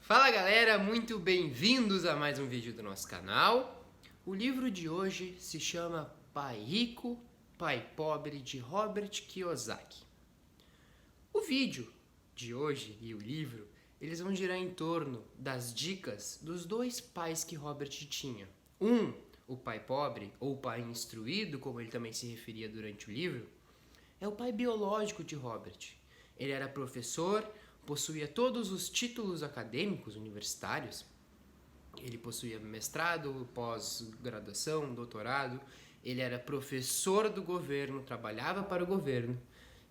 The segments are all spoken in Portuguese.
Fala galera, muito bem-vindos a mais um vídeo do nosso canal. O livro de hoje se chama Pai Rico, Pai Pobre, de Robert Kiyosaki. O vídeo de hoje e o livro, eles vão girar em torno das dicas dos dois pais que Robert tinha. O pai pobre, ou pai instruído, como ele também se referia durante o livro, é o pai biológico de Robert. Ele era professor, possuía todos os títulos acadêmicos universitários. Ele possuía mestrado, pós-graduação, doutorado. Ele era professor do governo, trabalhava para o governo.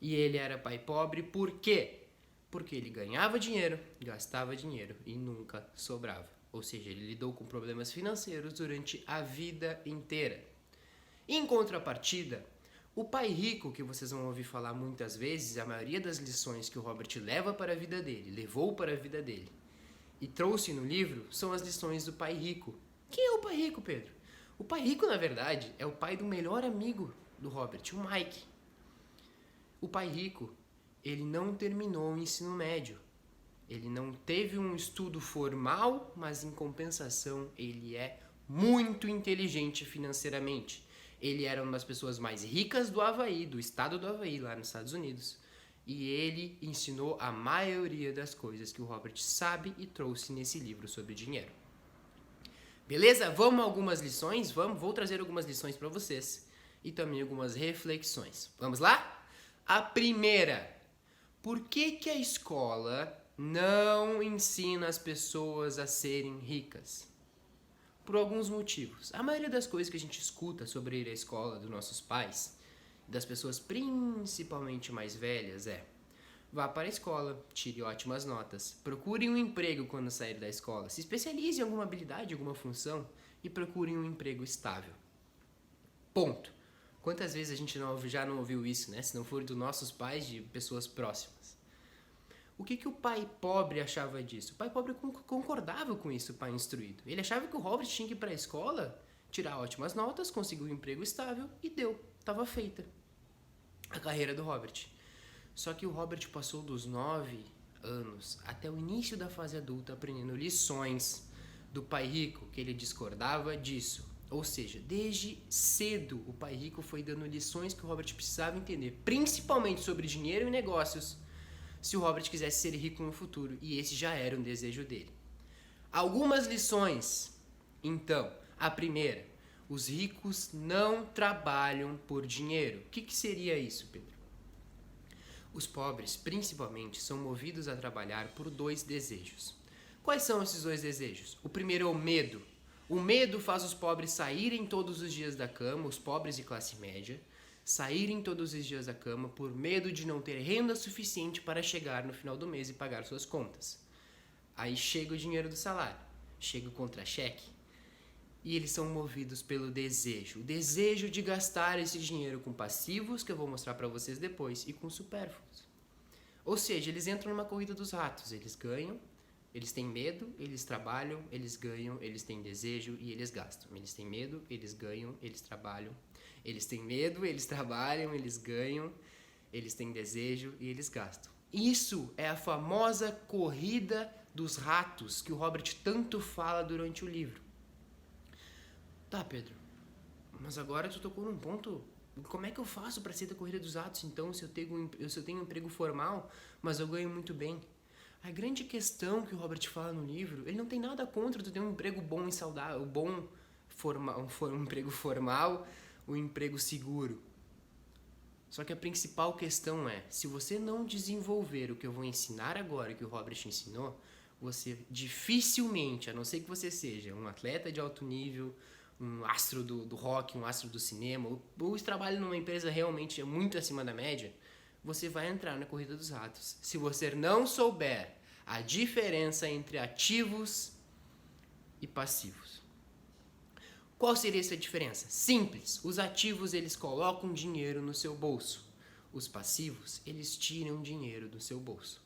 E ele era pai pobre por quê? Porque ele ganhava dinheiro, gastava dinheiro e nunca sobrava. Ou seja, ele lidou com problemas financeiros durante a vida inteira. Em contrapartida, o pai rico, que vocês vão ouvir falar muitas vezes, a maioria das lições que o Robert levou para a vida dele e trouxe no livro, são as lições do pai rico. Quem é o pai rico, Pedro? O pai rico, na verdade, é o pai do melhor amigo do Robert, o Mike. O pai rico, ele não terminou o ensino médio. Ele não teve um estudo formal, mas em compensação ele é muito inteligente financeiramente. Ele era uma das pessoas mais ricas do Havaí, do estado do Havaí, lá nos Estados Unidos. E ele ensinou a maioria das coisas que o Robert sabe e trouxe nesse livro sobre dinheiro. Beleza? Vamos a algumas lições? Vou trazer algumas lições para vocês e também algumas reflexões. Vamos lá? A primeira: por que a escola não ensina as pessoas a serem ricas? Por alguns motivos. A maioria das coisas que a gente escuta sobre ir à escola dos nossos pais, das pessoas principalmente mais velhas, é: vá para a escola, tire ótimas notas, procure um emprego quando sair da escola, se especialize em alguma habilidade, alguma função e procure um emprego estável. Ponto. Quantas vezes a gente já não ouviu isso, né? Se não for dos nossos pais, de pessoas próximas. O que o pai pobre achava disso? O pai pobre concordava com isso, o pai instruído. Ele achava que o Robert tinha que ir para a escola, tirar ótimas notas, conseguir um emprego estável e deu. Estava feita a carreira do Robert. Só que o Robert passou dos 9 anos até o início da fase adulta aprendendo lições do pai rico, que ele discordava disso. Ou seja, desde cedo o pai rico foi dando lições que o Robert precisava entender, principalmente sobre dinheiro e negócios, se o Robert quisesse ser rico no futuro, e esse já era um desejo dele. Algumas lições, então. A primeira: os ricos não trabalham por dinheiro. O que seria isso, Pedro? Os pobres, principalmente, são movidos a trabalhar por dois desejos. Quais são esses dois desejos? O primeiro é o medo. O medo faz os pobres saírem todos os dias da cama, os pobres de classe média, saírem todos os dias da cama por medo de não ter renda suficiente para chegar no final do mês e pagar suas contas. Aí chega o dinheiro do salário, chega o contra-cheque e eles são movidos pelo desejo. O desejo de gastar esse dinheiro com passivos, que eu vou mostrar para vocês depois, e com supérfluos. Ou seja, eles entram numa corrida dos ratos. Eles ganham, eles têm medo, eles trabalham, eles ganham, eles têm desejo e eles gastam. Eles têm medo, eles ganham, eles trabalham. Eles têm medo, eles trabalham, eles ganham, eles têm desejo e eles gastam. Isso é a famosa corrida dos ratos que o Robert tanto fala durante o livro. Tá, Pedro, mas agora tu tocou num ponto. Como é que eu faço para ser da corrida dos ratos, então, se eu tenho um emprego formal, mas eu ganho muito bem? A grande questão que o Robert fala no livro, ele não tem nada contra tu ter um emprego bom e saudável, um emprego formal, um emprego seguro. Só que a principal questão é: se você não desenvolver o que eu vou ensinar agora, que o Robert ensinou, você dificilmente, a não ser que você seja um atleta de alto nível, um astro do rock, um astro do cinema, ou trabalha numa empresa realmente muito acima da média, você vai entrar na corrida dos ratos. Se você não souber a diferença entre ativos e passivos. Qual seria essa diferença? Simples. Os ativos, eles colocam dinheiro no seu bolso. Os passivos, eles tiram dinheiro do seu bolso.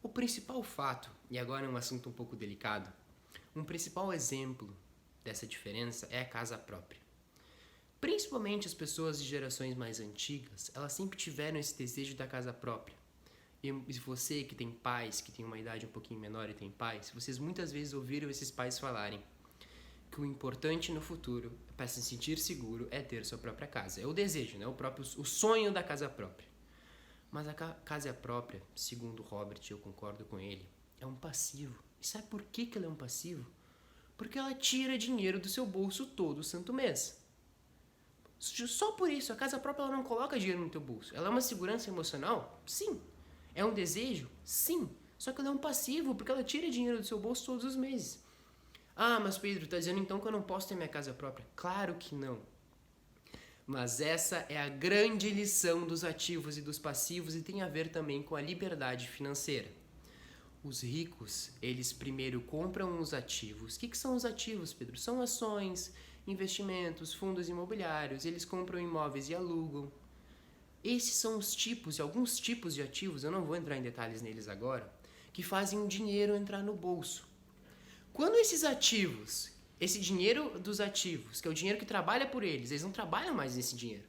O principal fato, e agora é um assunto um pouco delicado, um principal exemplo dessa diferença é a casa própria. Principalmente as pessoas de gerações mais antigas, elas sempre tiveram esse desejo da casa própria. E você que tem pais, que tem uma idade um pouquinho menor e tem pais, vocês muitas vezes ouviram esses pais falarem que o importante no futuro, para se sentir seguro, é ter sua própria casa. É o desejo, né? O sonho da casa própria. Mas a casa própria, segundo Robert, eu concordo com ele, é um passivo. E sabe por que ela é um passivo? Porque ela tira dinheiro do seu bolso todo santo mês. Só por isso, a casa própria ela não coloca dinheiro no teu bolso. Ela é uma segurança emocional? Sim. É um desejo? Sim. Só que ela é um passivo, porque ela tira dinheiro do seu bolso todos os meses. Ah, mas Pedro, tá dizendo então que eu não posso ter minha casa própria? Claro que não. Mas essa é a grande lição dos ativos e dos passivos e tem a ver também com a liberdade financeira. Os ricos, eles primeiro compram os ativos. O que são os ativos, Pedro? São ações, investimentos, fundos imobiliários. Eles compram imóveis e alugam. Esses são os tipos, alguns tipos de ativos, eu não vou entrar em detalhes neles agora, que fazem o dinheiro entrar no bolso. Quando esses ativos, esse dinheiro dos ativos, que é o dinheiro que trabalha por eles, eles não trabalham mais nesse dinheiro,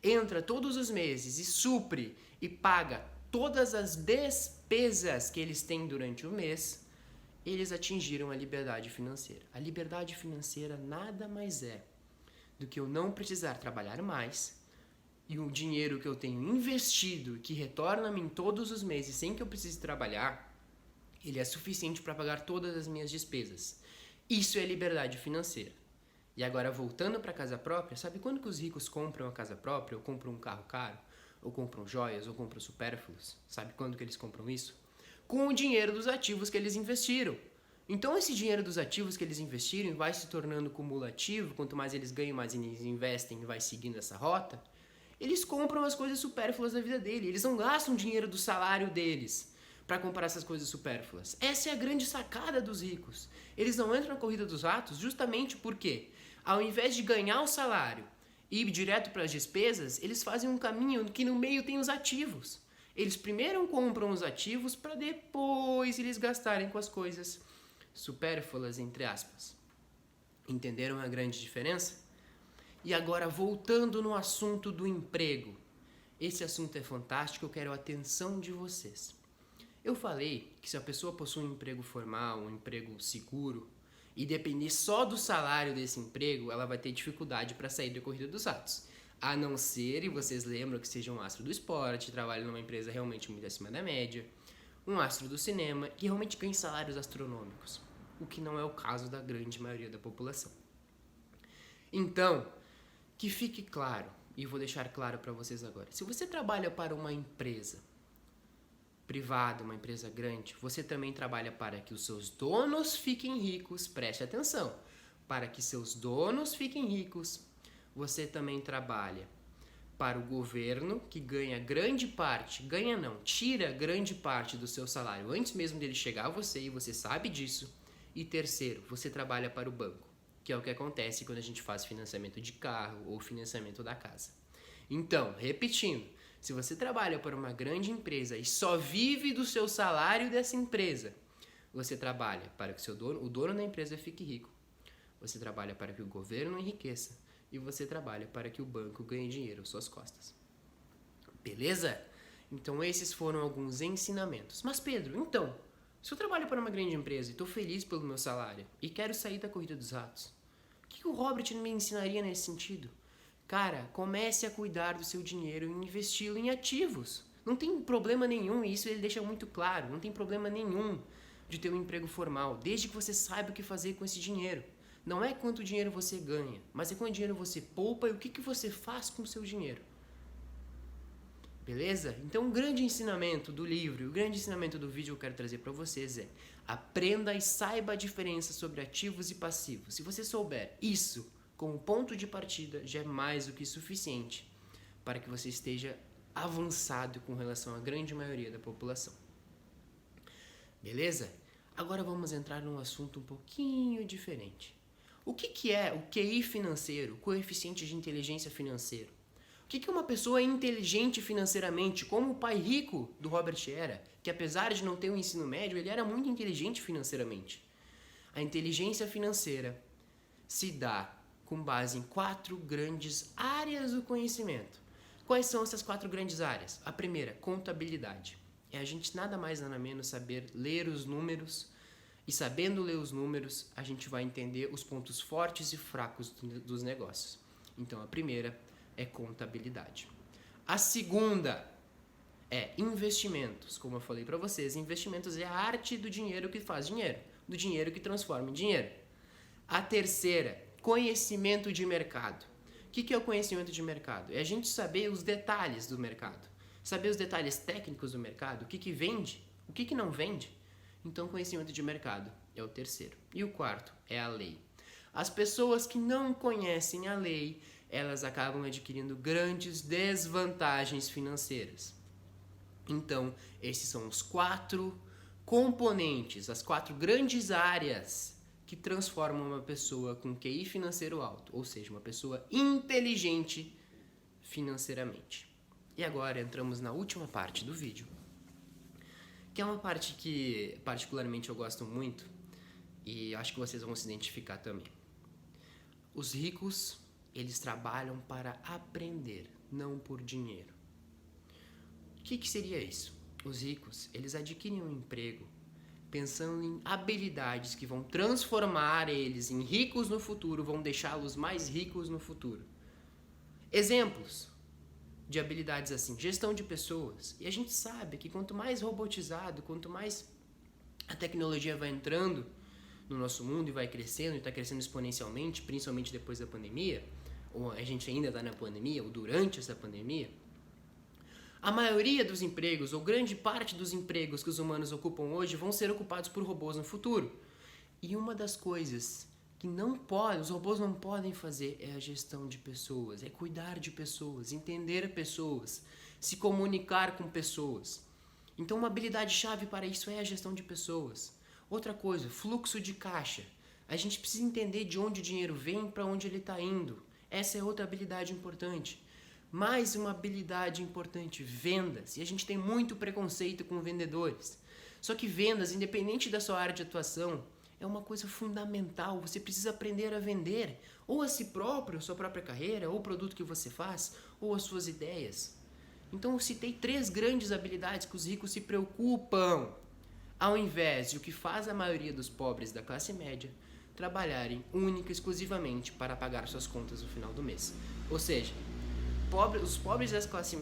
entra todos os meses e supre e paga todas as despesas que eles têm durante o mês, eles atingiram a liberdade financeira. A liberdade financeira nada mais é do que eu não precisar trabalhar mais e o dinheiro que eu tenho investido, que retorna a mim todos os meses sem que eu precise trabalhar, ele é suficiente para pagar todas as minhas despesas. Isso é liberdade financeira. E agora, voltando para a casa própria, sabe quando que os ricos compram a casa própria, ou compram um carro caro, ou compram joias, ou compram supérfluos? Sabe quando que eles compram isso? Com o dinheiro dos ativos que eles investiram. Então, esse dinheiro dos ativos que eles investiram vai se tornando cumulativo, quanto mais eles ganham, mais eles investem e vai seguindo essa rota. Eles compram as coisas supérfluas da vida dele. Eles não gastam dinheiro do salário deles para comprar essas coisas supérfluas. Essa é a grande sacada dos ricos. Eles não entram na corrida dos ratos justamente porque, ao invés de ganhar o salário e ir direto para as despesas, eles fazem um caminho que no meio tem os ativos. Eles primeiro compram os ativos para depois eles gastarem com as coisas supérfluas, entre aspas. Entenderam a grande diferença? E agora, voltando no assunto do emprego. Esse assunto é fantástico, eu quero a atenção de vocês. Eu falei que se a pessoa possui um emprego formal, um emprego seguro, e depender só do salário desse emprego, ela vai ter dificuldade para sair da corrida dos ratos. A não ser, e vocês lembram, que seja um astro do esporte, trabalhe numa empresa realmente muito acima da média, um astro do cinema, que realmente ganhe salários astronômicos, o que não é o caso da grande maioria da população. Então, que fique claro, e vou deixar claro para vocês agora, se você trabalha para uma empresa privada, uma empresa grande, você também trabalha para que os seus donos fiquem ricos, preste atenção, para que seus donos fiquem ricos, você também trabalha para o governo, que ganha grande parte, tira grande parte do seu salário antes mesmo dele chegar a você, e você sabe disso, e terceiro, você trabalha para o banco, que é o que acontece quando a gente faz financiamento de carro ou financiamento da casa. Então, repetindo, se você trabalha para uma grande empresa e só vive do seu salário dessa empresa, você trabalha para que o dono da empresa fique rico, você trabalha para que o governo enriqueça e você trabalha para que o banco ganhe dinheiro às suas costas. Beleza? Então esses foram alguns ensinamentos. Mas Pedro, então, se eu trabalho para uma grande empresa e estou feliz pelo meu salário e quero sair da corrida dos ratos, o que o Robert me ensinaria nesse sentido? Cara, comece a cuidar do seu dinheiro e investi-lo em ativos. Não tem problema nenhum, e isso ele deixa muito claro, não tem problema nenhum de ter um emprego formal, desde que você saiba o que fazer com esse dinheiro. Não é quanto dinheiro você ganha, mas é quanto dinheiro você poupa e o que você faz com o seu dinheiro. Beleza? Então, o grande ensinamento do livro e o grande ensinamento do vídeo que eu quero trazer para vocês é: aprenda e saiba a diferença sobre ativos e passivos. Se você souber isso como ponto de partida, já é mais do que suficiente para que você esteja avançado com relação à grande maioria da população. Beleza? Agora vamos entrar num assunto um pouquinho diferente. O que é o QI financeiro, o coeficiente de inteligência financeiro? O que uma pessoa inteligente financeiramente, como o pai rico do Robert era, que apesar de não ter um ensino médio, ele era muito inteligente financeiramente. A inteligência financeira se dá com base em 4 grandes áreas do conhecimento. Quais são essas 4 grandes áreas? A primeira, contabilidade. é a gente nada mais nada menos saber ler os números, e sabendo ler os números, a gente vai entender os pontos fortes e fracos dos negócios. Então a primeira é contabilidade. A segunda é investimentos. Como eu falei para vocês, investimentos é a arte do dinheiro que faz dinheiro, do dinheiro que transforma em dinheiro. A terceira, conhecimento de mercado. O que é o conhecimento de mercado? É a gente saber os detalhes do mercado, saber os detalhes técnicos do mercado, o que vende, o que não vende. Então, conhecimento de mercado é o terceiro. E o quarto é a lei. As pessoas que não conhecem a lei, elas acabam adquirindo grandes desvantagens financeiras. Então, esses são os 4 componentes, as 4 grandes áreas que transformam uma pessoa com QI financeiro alto, ou seja, uma pessoa inteligente financeiramente. E agora entramos na última parte do vídeo, que é uma parte que particularmente eu gosto muito e acho que vocês vão se identificar também. Os ricos, eles trabalham para aprender, não por dinheiro. O que seria isso? Os ricos, eles adquirem um emprego pensando em habilidades que vão transformar eles em ricos no futuro, vão deixá-los mais ricos no futuro. Exemplos de habilidades assim, gestão de pessoas. E a gente sabe que quanto mais robotizado, quanto mais a tecnologia vai entrando no nosso mundo e vai crescendo, e está crescendo exponencialmente, principalmente depois da pandemia, ou a gente ainda está na pandemia, ou durante essa pandemia, a maioria dos empregos, ou grande parte dos empregos que os humanos ocupam hoje, vão ser ocupados por robôs no futuro. E uma das coisas que os robôs não podem fazer é a gestão de pessoas, é cuidar de pessoas, entender pessoas, se comunicar com pessoas. Então uma habilidade chave para isso é a gestão de pessoas. Outra coisa, fluxo de caixa. A gente precisa entender de onde o dinheiro vem e para onde ele está indo. Essa é outra habilidade importante. Mais uma habilidade importante, vendas. E a gente tem muito preconceito com vendedores. Só que vendas, independente da sua área de atuação, é uma coisa fundamental. Você precisa aprender a vender, ou a si próprio, a sua própria carreira, ou o produto que você faz, ou as suas ideias. Então eu citei 3 grandes habilidades que os ricos se preocupam, ao invés de o que faz a maioria dos pobres da classe média, trabalharem única e exclusivamente para pagar suas contas no final do mês. Ou seja, os pobres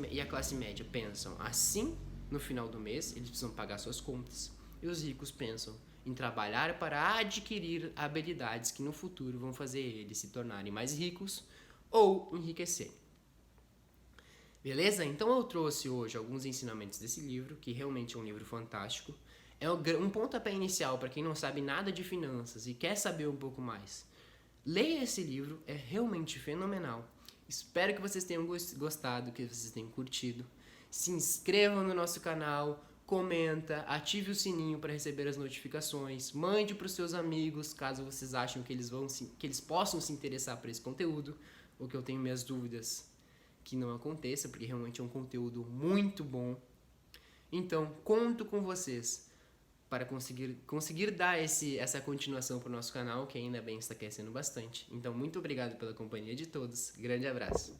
e a classe média pensam assim no final do mês, eles precisam pagar suas contas. E os ricos pensam em trabalhar para adquirir habilidades que no futuro vão fazer eles se tornarem mais ricos ou enriquecerem. Beleza? Então eu trouxe hoje alguns ensinamentos desse livro, que realmente é um livro fantástico. É um pontapé inicial para quem não sabe nada de finanças e quer saber um pouco mais. Leia esse livro, é realmente fenomenal. Espero que vocês tenham gostado, que vocês tenham curtido. Se inscrevam no nosso canal, comenta, ative o sininho para receber as notificações, mande para os seus amigos, caso vocês achem que eles possam se interessar por esse conteúdo, ou que eu tenho minhas dúvidas que não aconteça, porque realmente é um conteúdo muito bom. Então, conto com vocês para conseguir dar essa continuação para o nosso canal, que ainda bem está crescendo bastante. Então, muito obrigado pela companhia de todos. Grande abraço.